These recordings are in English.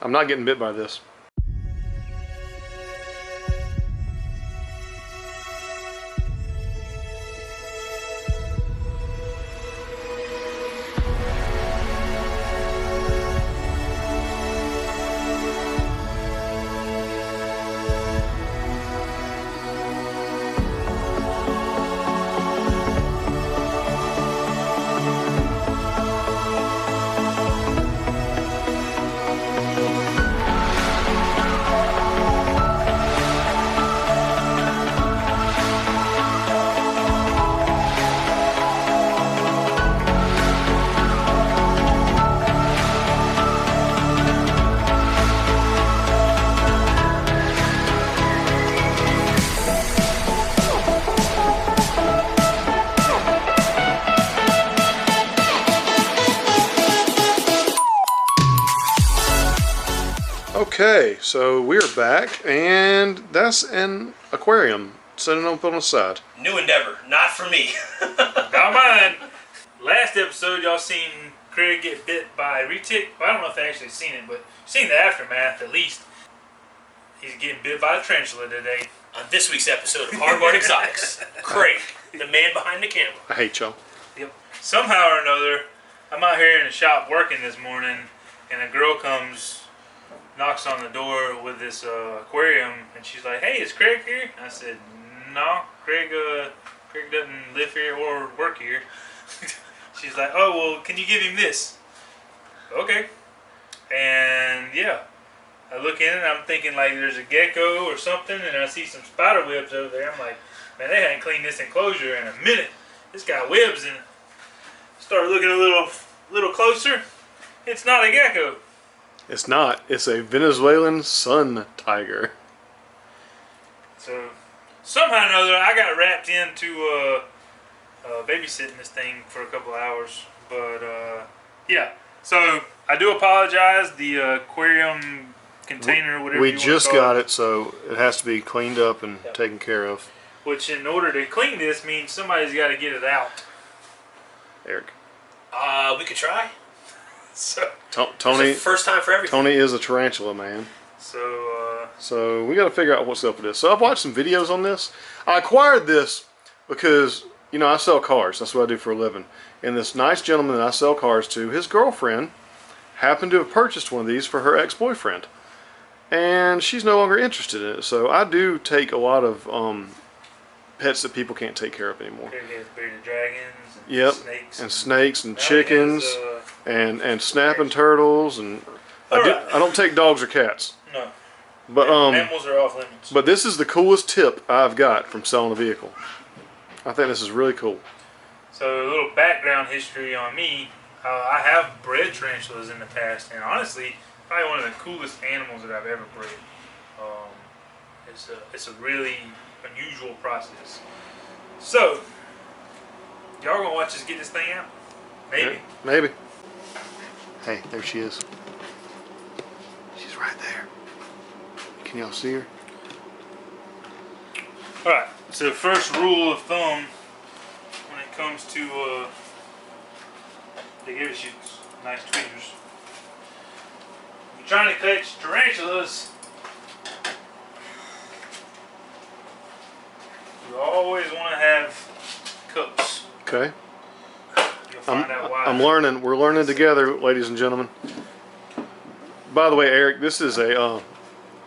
I'm not getting bit by this. Okay, so we're back, and that's an aquarium sitting up on the side. New endeavor, not for me. Not mine. Last episode, y'all seen Craig get bit by a retic. Well, I don't know if they actually seen it, but seen the aftermath at least. He's getting bit by a tarantula today. On this week's episode of Hardboard Exotics, Craig, the man behind the camera. I hate y'all. Yep. Somehow or another, I'm out here in the shop working this morning, and a girl comes, knocks on the door with this aquarium, and she's like, "Hey, is Craig here?" I said, "No, Craig doesn't live here or work here." She's like, "Oh, well, can you give him this?" Okay. And yeah, I look in it and I'm thinking like there's a gecko or something, and I see some spider webs over there. I'm like, man, they hadn't cleaned this enclosure in a minute. It's got webs in it. Start looking a little closer. It's not a gecko. It's not. It's a Venezuelan sun tiger. So somehow or another, I got wrapped into babysitting this thing for a couple of hours. But yeah, so I do apologize. The aquarium container, whatever We you just want to call got it, so it has to be cleaned up and taken care of. Which, in order to clean this, means somebody's got to get it out. Eric. We could try. So Tony. First time for everything. Tony is a tarantula man. So we got to figure out what's up with this. So I've watched some videos on this. I acquired this because, you know, I sell cars. That's what I do for a living. And this nice gentleman that I sell cars to, his girlfriend happened to have purchased one of these for her ex-boyfriend. And she's no longer interested in it. So I do take a lot of pets that people can't take care of anymore. bearded dragons and Yep, snakes. and snakes and chickens and snapping turtles and I don't take dogs or cats. No. But animals are off limits. But this is the coolest tip I've got from selling a vehicle. I think this is really cool. So a little background history on me. I have bred tarantulas in the past, and honestly, probably one of the coolest animals that I've ever bred. It's a really unusual process. So, y'all gonna watch us get this thing out? Maybe. Yeah, maybe. Hey, there she is. She's right there. Can y'all see her? Alright, so first rule of thumb when it comes to the gator shoots, nice tweezers. If you're trying to catch tarantulas, you always want to have cups. Okay. You'll find out why. I'm learning. We're learning together, ladies and gentlemen. By the way, Eric, this is a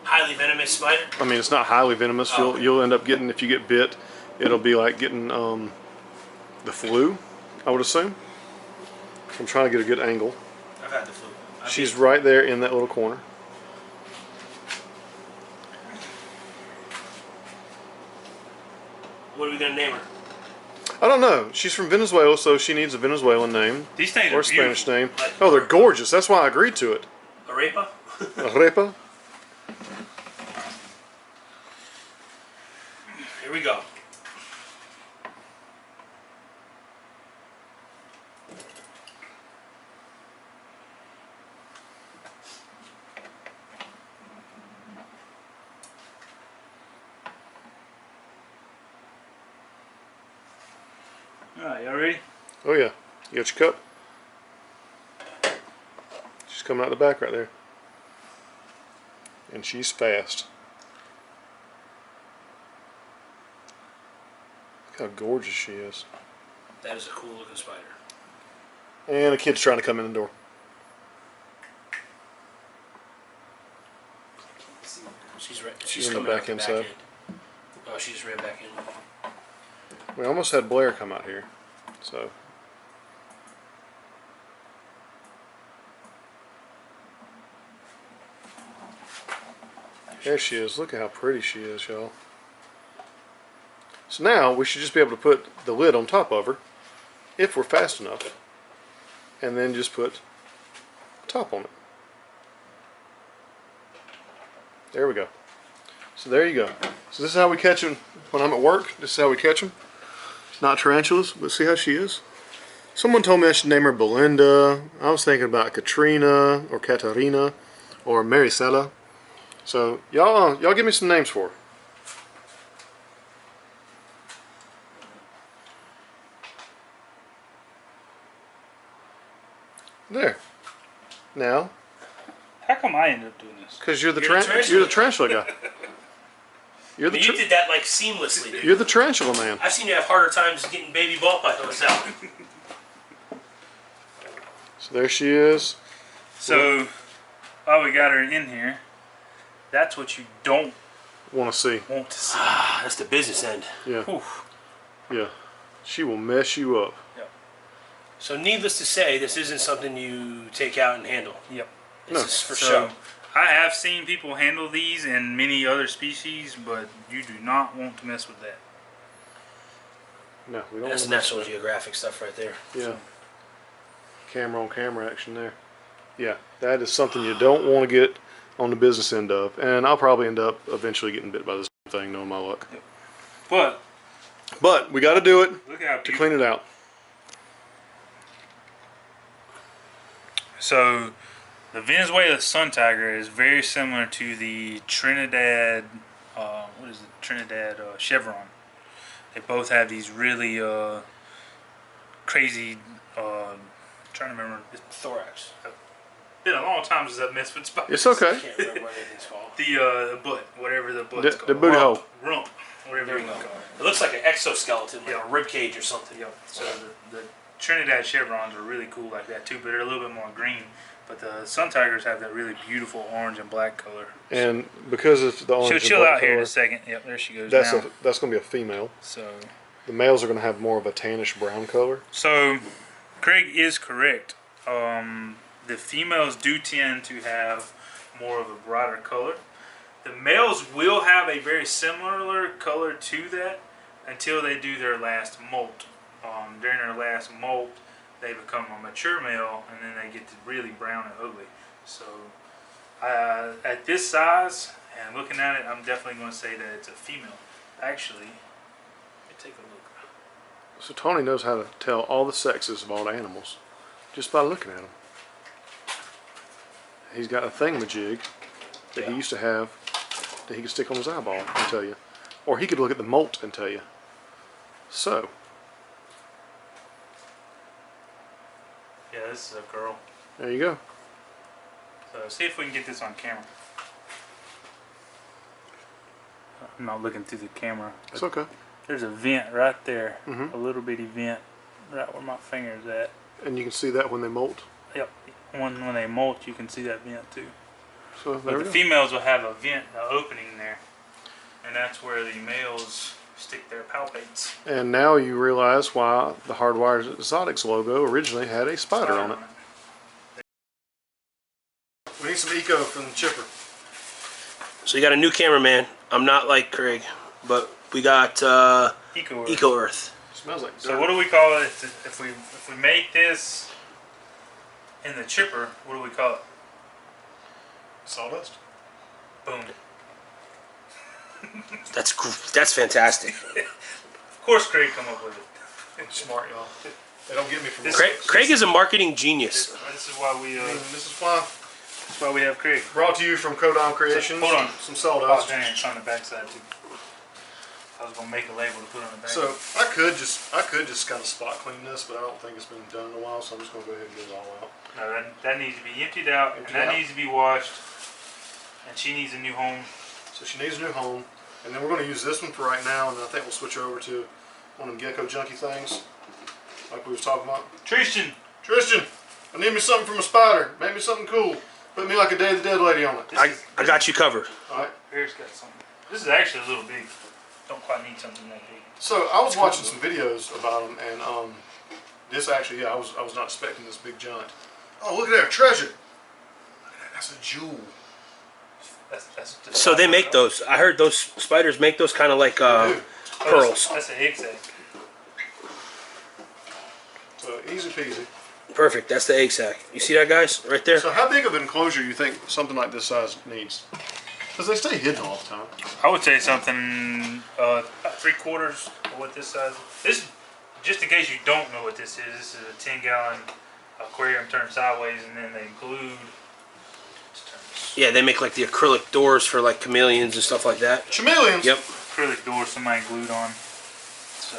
Highly venomous spider. I mean, it's not highly venomous. Oh. You'll end up getting, if you get bit, it'll be like getting the flu, I would assume. I'm trying to get a good angle. I've had the flu. She's right there in that little corner. What are we gonna name her? I don't know. She's from Venezuela, so she needs a Venezuelan name These things or are a Spanish beautiful. name. Oh, they're gorgeous. That's why I agreed to it. Arepa? Arepa. Here we go. Alright, y'all ready? Oh yeah. You got your cup? She's coming out the back right there. And she's fast. Look how gorgeous she is. That is a cool looking spider. And a kid's trying to come in the door. She's in the coming back out the inside. back end. Oh, she just ran back in. We almost had Blair come out here. So. There she is. Look at how pretty she is, y'all. So now we should just be able to put the lid on top of her, if we're fast enough, and then just put the top on it. There we go. So there you go. So this is how we catch them when I'm at work. This is how we catch them. Not tarantulas, but see how she is. Someone told me I should name her Belinda. I was thinking about Katrina or Katarina or Maricela. So y'all give me some names for her. There. Now. How come I ended up doing this? Because you're the tarantula guy. You did that like seamlessly, dude. You're the tarantula man. I've seen you have harder times getting baby ball pythons out. So there she is. So, while we got her in here, that's what you don't Want to see. want to see. That's the business end. Yeah. Oof. Yeah. She will mess you up. Yep. So needless to say, this isn't something you take out and handle. Yep. This is for So, show. I have seen people handle these and many other species, but you do not want to mess with that. No, we don't. That's want to mess National with Geographic stuff right there. that. Yeah. Camera on camera action there. Yeah, that is something you don't want to get on the business end of, and I'll probably end up eventually getting bit by this thing, knowing my luck. But But we got to do it look how to clean it out. So, the Venezuela sun tiger is very similar to the Trinidad, Trinidad chevron. They both have these really crazy, trying to remember, it's Thorax. been a long time since I've messed with spiders. It's okay. Can't remember what anything's called. The butt, whatever the butt's called. The booty hole. Rump, whatever There you you want go. to call it. It looks like an exoskeleton, like Yeah. a rib cage or something. Yep. So the Trinidad chevrons are really cool like that too, but they're a little bit more green. But the sun tigers have that really beautiful orange and black color. And because of the orange She'll and chill black out here in color, a second. Yep, there she goes. that's now. that's going to be a female. So The males are going to have more of a tannish brown color. So, Craig is correct. The females do tend to have more of a brighter color. The males will have a very similar color to that until they do their last molt. During their last molt, they become a mature male, and then they get to really brown and ugly. So, at this size and looking at it, I'm definitely going to say that it's a female. Actually, let me take a look. So Tony knows how to tell all the sexes of all the animals just by looking at them. He's got a thingamajig that he used to have that he could stick on his eyeball and tell you. Or he could look at the molt and tell you. So, Yeah, this is a girl. there you go. So see if we can get this on camera. I'm not looking through the camera. It's okay. There's a vent right there, Mhm. a little bitty vent, right where my finger's at. And you can see that when they molt. Yep. When they molt, you can see that vent too. So But there we the go. females will have a vent, an opening there, and that's where the males stick their palpates. And now you realize why the Hardwired Exotics logo originally had a spider on it. We need some eco from the chipper. So you got a new cameraman. I'm not like Craig, but we got Eco. Eco Earth. Smells like So what do we call it if we make this in the chipper? What do we call it? Sawdust? Boom. That's fantastic. Of course, Craig come up with it. Smart, y'all. They don't get me from Craig is a marketing genius. This is why we This is why. that's why we have Craig. Brought to you from Kodam Creations. Hold on. Some Oh, sawdust. dang, it's on the backside too. I was gonna make a label to put on the back. So I could just kind of spot clean this, but I don't think it's been done in a while, so I'm just gonna go ahead and get it all out. no, that needs to be emptied out, Emptied and that out. needs to be washed And she needs a new home. So she needs a new home. And then we're going to use this one for right now, and then I think we'll switch over to one of them gecko junkie things, like we was talking about. Tristan, I need me something from a spider. Make me something cool. Put me like a Day of the Dead lady on it. I got you covered. All right. Here's got something. This is actually a little big. Don't quite need something that big. So I was watching some videos about them, and this actually, yeah, I was not expecting this big giant. Oh, look at that treasure! That's a jewel. That's So they make those. I heard those spiders make those kind of like pearls. That's an egg sac. So easy peasy. Perfect. That's the egg sac. You see that, guys? Right there. So how big of an enclosure you think something like this size needs? Because they stay hidden all the time. I would say something about 3/4 of what this size is. This, just in case you don't know what this is a 10-gallon aquarium turned sideways, and then they glued. Yeah, they make like the acrylic doors for like chameleons and stuff like that. Chameleons? Yep. Acrylic door somebody glued on. So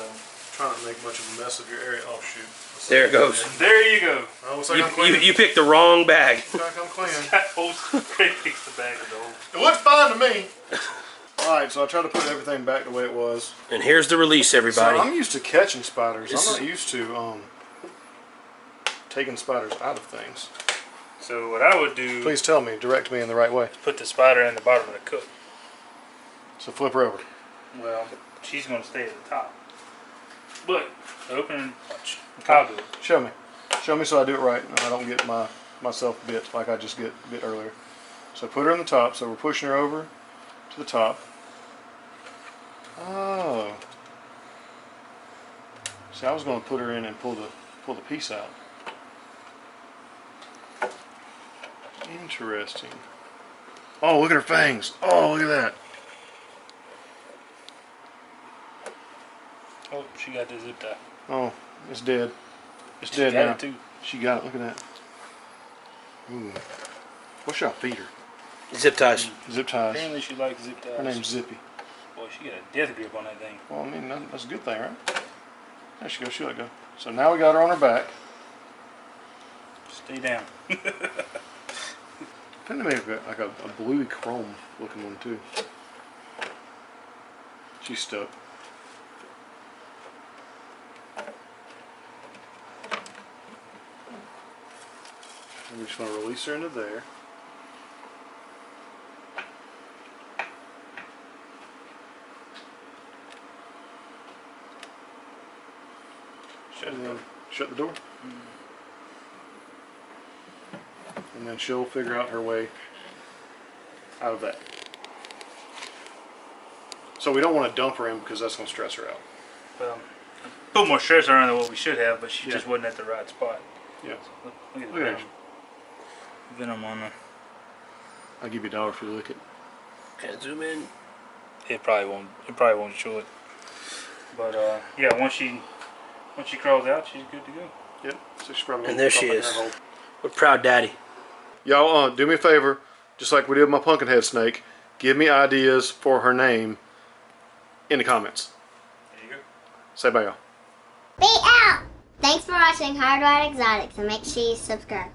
Try not to make much of a mess of your area. Oh shoot. There it goes. there you go. Oh, looks like I'm clean. You picked the wrong bag. Looks like I'm clean. Craig picks the bag of the hole. It looks fine to me. Alright, so I tried to put everything back the way it was. And here's the release, everybody. So I'm used to catching spiders. I'm not used to taking spiders out of things. So what I would do, Please tell me, direct me in the right way. put the spider in the bottom of the cook. So flip her over. Well, she's going to stay at the top. But open and watch. I'll do it. Show me. Show me so I do it right and I don't get myself bit like I just bit earlier. So put her in the top. So we're pushing her over to the top. Oh. See, I was going to put her in and pull the piece out. Interesting. Oh, look at her fangs. Oh, look at that. Oh, she got the zip tie. Oh, it's dead. It's She dead got now. it too. She got it. Look at that. Ooh. What should I feed her? Zip ties. Zip ties. Apparently she likes zip ties. Her name's Zippy. Boy, she got a death grip on that thing. Well, I mean, that's a good thing, right? There she goes. She let go. So now we got her on her back. Stay down. I think they made like a bluey chrome looking one too. She's stuck. And we're just going to release her into there. Shut the door. And then she'll figure out her way out of that. So we don't want to dump her in because that's going to stress her out. Well, put more stress on her than what we should have, but she just wasn't at the right spot. Yeah. Look at the Look at venom. Venom on her. I'll give you $1 if you lick it. And zoom in. It probably won't show it. But yeah, once she crawls out, she's good to go. Yep. So she's probably And there she probably is. in that hole. We're proud daddy. Y'all, do me a favor, just like we did with my pumpkinhead snake, give me ideas for her name in the comments. There you go. Say bye, y'all. Be out! Thanks for watching Hardwired Exotics and make sure you subscribe.